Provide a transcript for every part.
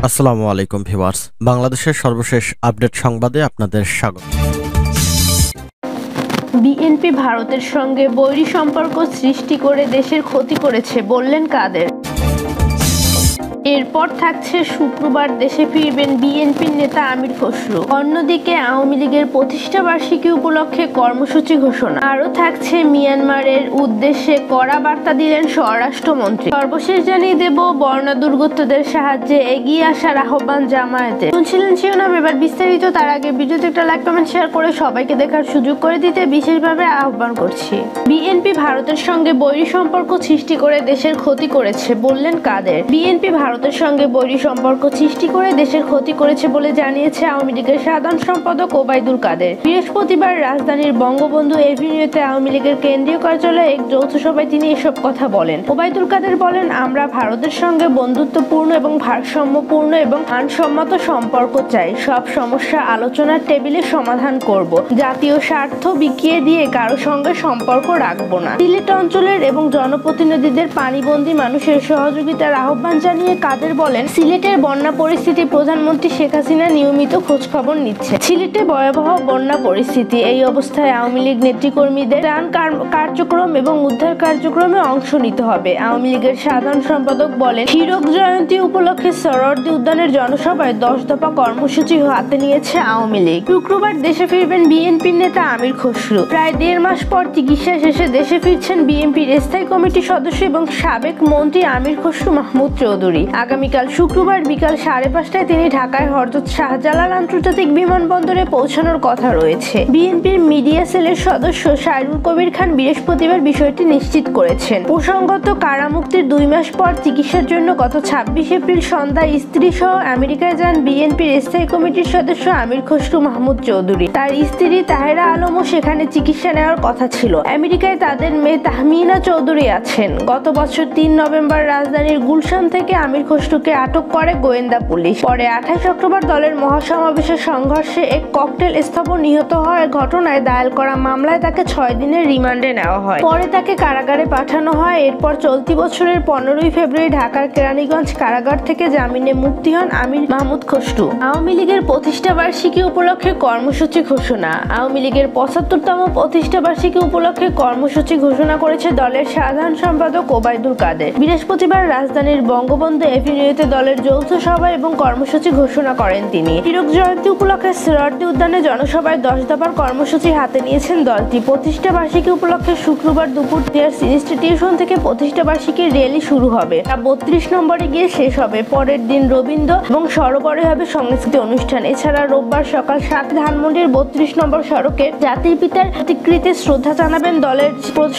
আসসালামু আলাইকুম ভিউয়ার্স, বাংলাদেশের সর্বশেষ আপডেট সংবাদে আপনাদের স্বাগত। বিএনপি ভারতের সঙ্গে বৈরী সম্পর্ক সৃষ্টি করে দেশের ক্ষতি করেছে বললেন কাদের। এরপর থাকছে শুক্রবার দেশে ফিরবেন বিএনপির নেতা আমির খসরু। অন্যদিকে আওয়ামী লীগের প্রতিষ্ঠা বার্ষিকী উপলক্ষে কর্মসূচি ঘোষণা। আরও থাকছে মিয়ানমারের উদ্দেশ্যে কড়া বার্তা দিলেন স্বরাষ্ট্রমন্ত্রী। সর্বশেষ জানিয়ে দেব বন্যা দুর্গতদের সাহায্যে এগিয়ে আসার আহ্বান জামায়াতে। শুনছিলেন শিরোনাম, এবার বিস্তারিত। তার আগে ভিডিওতে একটা লাইক কমেন্ট শেয়ার করে সবাইকে দেখার সুযোগ করে দিতে বিশেষভাবে আহ্বান করছি। বিএনপি ভারতের সঙ্গে বৈরী সম্পর্ক সৃষ্টি করে দেশের ক্ষতি করেছে বললেন কাদের। বিএনপি ভারতের সঙ্গে বৈরী সম্পর্ক সৃষ্টি করে দেশের ক্ষতি করেছে বলে জানিয়েছে আওয়ামী লীগের সাধারণ সম্পাদক ওবায়দুল কাদের। বৃহস্পতিবার রাজধানীর বঙ্গবন্ধু এভিনিউতে আওয়ামী লীগের কেন্দ্রীয় কার্যালয়ে এক যৌথ সভায় তিনি এসব কথা বলেন। ওবায়দুল কাদের বলেন, আমরা ভারতের সঙ্গে বন্ধুত্বপূর্ণ এবং ভারসাম্যপূর্ণ এবং মানসম্মত সম্পর্ক চাই। সব সমস্যা আলোচনার টেবিলে সমাধান করব। জাতীয় স্বার্থ বিকিয়ে দিয়ে কারো সঙ্গে সম্পর্ক রাখবো না। সিলেট অঞ্চলের এবং জনপ্রতিনিধিদের পানিবন্দী মানুষের সহযোগিতার আহ্বান জানিয়ে কাদের বলেন, সিলেটের বন্যা পরিস্থিতি প্রধানমন্ত্রী শেখ হাসিনা নিয়মিত খোঁজখবর নিচ্ছে। সিলেটে ভয়াবহ বন্যা পরিস্থিতি। এই অবস্থায় আওয়ামী লীগ নেতৃকর্মীদের ত্রাণ কার্যক্রম এবং উদ্ধার কার্যক্রমে অংশ নিতে হবে। আওয়ামী লীগের সাধারণ সম্পাদক বলেন, হীরক জয়ন্তী উপলক্ষে সোহরাওয়ার্দী উদ্যানের জনসভায় 10 দফা কর্মসূচি হাতে নিয়েছে আওয়ামী লীগ। শুক্রবার দেশে ফিরবেন বিএনপির নেতা আমির খসরু। প্রায় 1.5 মাস পর চিকিৎসা শেষে দেশে ফিরছেন বিএনপির স্থায়ী কমিটির সদস্য এবং সাবেক মন্ত্রী আমির খসরু মাহমুদ চৌধুরী। আগামীকাল শুক্রবার বিকাল 5:30টায় তিনি ঢাকায় হযরত শাহজালাল আন্তর্জাতিক বিমানবন্দরে পৌঁছানোর কথা রয়েছে। বিএনপির মিডিয়া সেলের সদস্য সাইরুল কবির খান বৃহস্পতিবার বিষয়টি নিশ্চিত করেছেন। প্রসঙ্গত, কারামুক্তির 2 মাস পর চিকিৎসার জন্য গত 26 এপ্রিল সন্ধ্যায় স্ত্রী সহ আমেরিকায় যান বিএনপির স্থায়ী কমিটির সদস্য আমির খসরু মাহমুদ চৌধুরী। তার স্ত্রী তাহেরা আলমও সেখানে চিকিৎসা নেওয়ার কথা ছিল। আমেরিকায় তাদের মেয়ে তাহমিনা চৌধুরী আছেন। গত বছর 3 নভেম্বর রাজধানীর গুলশান থেকে আমির খসরুকে আটক করে গোয়েন্দা পুলিশ। পরে 28 অক্টোবর দলের মহাসমাবেশের সংঘর্ষে এক ককটেল স্থাপন নিহত হওয়ার ঘটনায় দায়ের করা মামলায় তাকে 6 দিনের রিমান্ডে নেওয়া হয়। পরে তাকে কারাগারে পাঠানো হয়। এরপর চলতি বছরের 15 ফেব্রুয়ারি ঢাকার কেরানীগঞ্জ কারাগার থেকে জামিনে মুক্তি হন আমির মাহমুদ খসরু। আওয়ামী লীগের প্রতিষ্ঠা বার্ষিকী উপলক্ষে কর্মসূচি ঘোষণা। আওয়ামী লীগের 75তম প্রতিষ্ঠা বার্ষিকী উপলক্ষে কর্মসূচি ঘোষণা করেছে দলের সাধারণ সম্পাদক ওবায়দুল কাদের। বৃহস্পতিবার রাজধানীর বঙ্গবন্ধু এভিনিউতে দলের যৌথ সভা এবং কর্মসূচি ঘোষণা করেন তিনি। হীরক জয়ন্তী উপলক্ষে সোহরাওয়ার্দী উদ্যানে জনসভায় 10 দফার কর্মসূচি হাতে নিয়েছেন দলটি। প্রতিষ্ঠা বার্ষিকী উপলক্ষে শুক্রবার দুপুর টিয়ার্স ইনস্টিটিউশন থেকে প্রতিষ্ঠা বার্ষিকীর র্যালি শুরু হবে। তা 32 নম্বরে গিয়ে শেষ হবে। পরের দিন রবীন্দ্র এবং সরোবরে হবে সংস্কৃতি অনুষ্ঠান। এছাড়া রোববার সকাল 7 ধানমন্ডির 32 নম্বর সড়কে জাতির পিতার প্রতিকৃতিতে শ্রদ্ধা জানাবেন দলের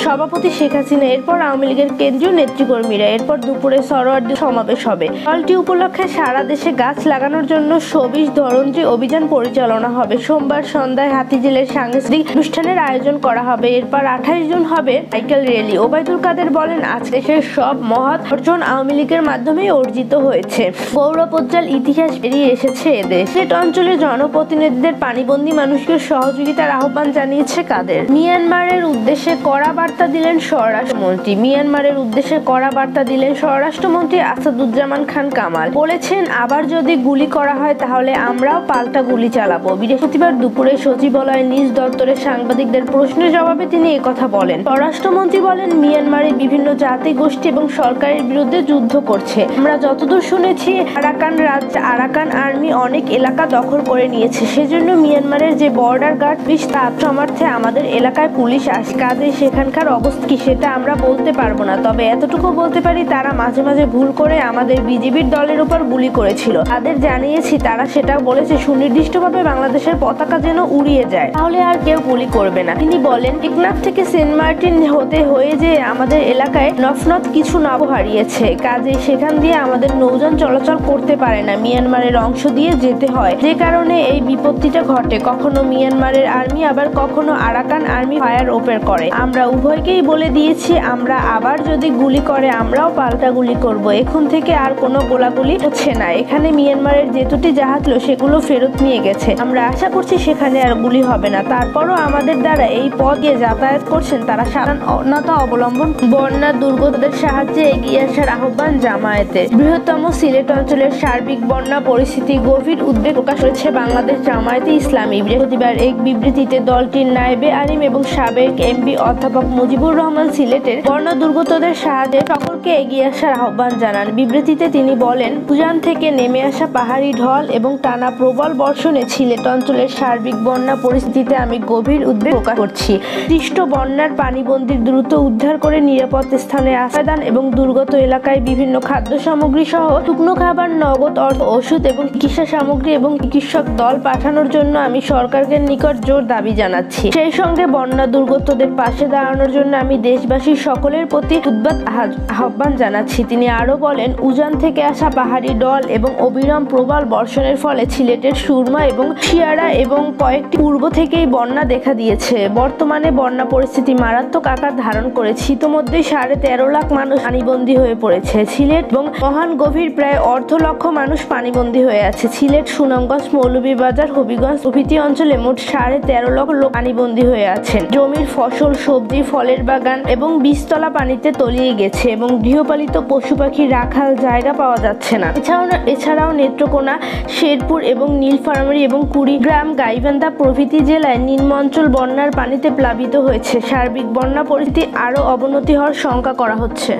সভাপতি শেখ হাসিনা। এরপর আওয়ামী লীগের কেন্দ্রীয় নেতৃকর্মীরা। এরপর দুপুরে সোহরাওয়ার্দী সমাবেশ হবে। দলটি উপলক্ষে সারা দেশে গাছ লাগানোর জন্য 24 ধরন্ত্রী অভিযান পরিচালনা হবে। সোমবার সন্ধ্যায় হাতিঝিলের সাংস্কৃতিক অনুষ্ঠানের আয়োজন করা হবে। এরপর 28 জুন হবে সাইকেল র্যালি। ওবায়দুল কাদের বলেন, আজ দেশের সব মহৎ অর্জন আওয়ামী লীগের মাধ্যমেই অর্জিত হয়েছে। গৌরবোজ্জ্বল ইতিহাস বেরিয়ে এসেছে এদেশ। সিলেট অঞ্চলের জনপ্রতিনিধিদের পানিবন্দী মানুষকে সহযোগিতার আহ্বান জানিয়েছে কাদের। মিয়ানমারের উদ্দেশ্যে কড়া বার্তা দিলেন স্বরাষ্ট্রমন্ত্রী। মিয়ানমারের উদ্দেশ্যে কড়া বার্তা দিলেন স্বরাষ্ট্রমন্ত্রী আসাদুজ্জামান খান কামাল। বলেছেন, আবার যদি গুলি করা হয় তাহলে আমরাও পাল্টা গুলি চালাবো। বৃহস্পতিবার দুপুরে সচিবালয়ে নিজ দপ্তরের সাংবাদিকদের প্রশ্নের জবাবে তিনি একথা বলেন। স্বরাষ্ট্রমন্ত্রী বলেন, মিয়ানমারে বিভিন্ন জাতি গোষ্ঠী এবং সরকারের বিরুদ্ধে যুদ্ধ করছে। আমরা যতদূর শুনেছি আরাকান আর্মি অনেক এলাকা দখল করে নিয়েছে। সেজন্য মিয়ানমারের যে বর্ডার গার্ড পুলিশ তার সমর্থে আমাদের এলাকায় পুলিশ আসে। কাজে সেখানকার অবস্থা কি সেটা আমরা বলতে পারবো না, তবে এতটুকু বলতে পারি তারা মাঝে মাঝে ভুল করে আমাদের বিজিবির দলের উপর গুলি করেছিল। তাদের জানিয়েছি, তারা সেটা বলেছে সুনির্দিষ্টভাবে বাংলাদেশের পতাকা যেন উড়িয়ে যায়, তাহলে আর কেউ গুলি করবে না। তিনি বলেন, টেকনাফ থেকে সেন্ট মার্টিন হয়ে যে আমাদের এলাকায় নফনত কিছু নাব হারিয়েছে। কাজে সেখান দিয়ে আমাদের নৌযান চলাচল করতে পারে না। মিয়ানমারের অংশ দিয়ে যেতে হয়, যে কারণে এই বিপত্তিটা ঘটে। কখনো মিয়ানমারের আর্মি আবার কখনো আরাকান আর্মি ফায়ার ওপেন করে। আমরা উভয়কেই বলে দিয়েছি, আমরা আবার যদি গুলি করে আমরাও পাল্টা গুলি করব। এখন থেকে আর কোনো গোলাগুলি হচ্ছে না। এখানে মিয়ানমারের যে দুটি জাহাজ ছিল সেগুলো ফেরত নিয়ে গেছে। আমরা আশা করছি সেখানে আর গুলি হবে না। তারপরও আমাদের দ্বারা এই পথ দিয়ে যাতায়াত করছেন তারা সাবধানতা অবলম্বন। বন্যা দুর্গতদের সাহায্যে এগিয়ে আসার আহ্বান জামায়াতের। বৃহত্তম সিলেট অঞ্চলের সার্বিক বন্যা পরিস্থিতি গভীর উদ্বেগ প্রকাশ করেছে বাংলাদেশ জামায়াতে ইসলামী। বৃহস্পতিবার এক বিবৃতিতে দলটির নায়েবে আলিম এবং সাবেক এমপি অধ্যাপক মুজিবুর রহমান সিলেটের বন্যা দুর্গতদের সাহায্যে সকলকে এগিয়ে আসার আহ্বান জানান। বিবৃতিতে তিনি বলেন, উজান থেকে নেমে আসা পাহাড়ি ঢল এবং টানা প্রবল বর্ষণে সিলেট অঞ্চলের সার্বিক বন্যা পরিস্থিতিতে আমি গভীর উদ্বেগ প্রকাশ করছি। সৃষ্ট বন্যার পানিবন্দী দ্রুত উদ্ধার করে নিরাপদ স্থানে আশ্রয় দান এবং দুর্গত এলাকায় বিভিন্ন খাদ্য সামগ্রী সহ শুকনো খাবার, নগদ অর্থ, ওষুধ এবং চিকিৎসা সামগ্রী এবং চিকিৎসক দল পাঠানোর জন্য আমি সরকারের নিকট জোর দাবি জানাচ্ছি। সেই সঙ্গে বন্যা দুর্গতদের পাশে দাঁড়ানোর জন্য আমি দেশবাসীর সকলের প্রতি উদ্যত আহ্বান জানাচ্ছি। তিনি আরো বলেন, উজান থেকে আসা পাহাড়ি ঢল এবং অবিরাম প্রবল বর্ষণের ফলে সিলেটের সুরমা এবং শিয়ারা এবং কয়েকটি পূর্ব থেকেই বন্যা দেখা দিয়েছে। বর্তমানে বন্যা পরিস্থিতি মারাত্মক আকার ধারণ করেছে। ইতোমধ্যে 13.5 লাখ মানুষ পানিবন্দী হয়ে পড়েছে। সিলেট এবং মহান গভীর প্রায় 1.5 লক্ষ মানুষ পানিবন্দী হয়ে আছে। সিলেট, সুনামগঞ্জ, মৌলভীবাজার, হবিগঞ্জ প্রভৃতি অঞ্চলে মোট 13.5 লক্ষ লোক পানিবন্দী হয়ে আছেন। জমির ফসল, সবজি, ফলের বাগান এবং বীজতলা পানিতে তলিয়ে গেছে এবং গৃহপালিত পশু পাখি রাখার জায়গা পাওয়া যাচ্ছে না। এছাড়াও নেত্রকোনা, শেরপুর এবং নীলফামারী এবং কুড়িগ্রাম, গাইবান্ধা প্রভৃতি জেলায় নিম্ন অঞ্চল বন্যার পানিতে প্লাবিত হয়েছে। সার্বিক বন্যা পরিস্থিতি আরও অবনতি হওয়ার শঙ্কা করা হচ্ছে।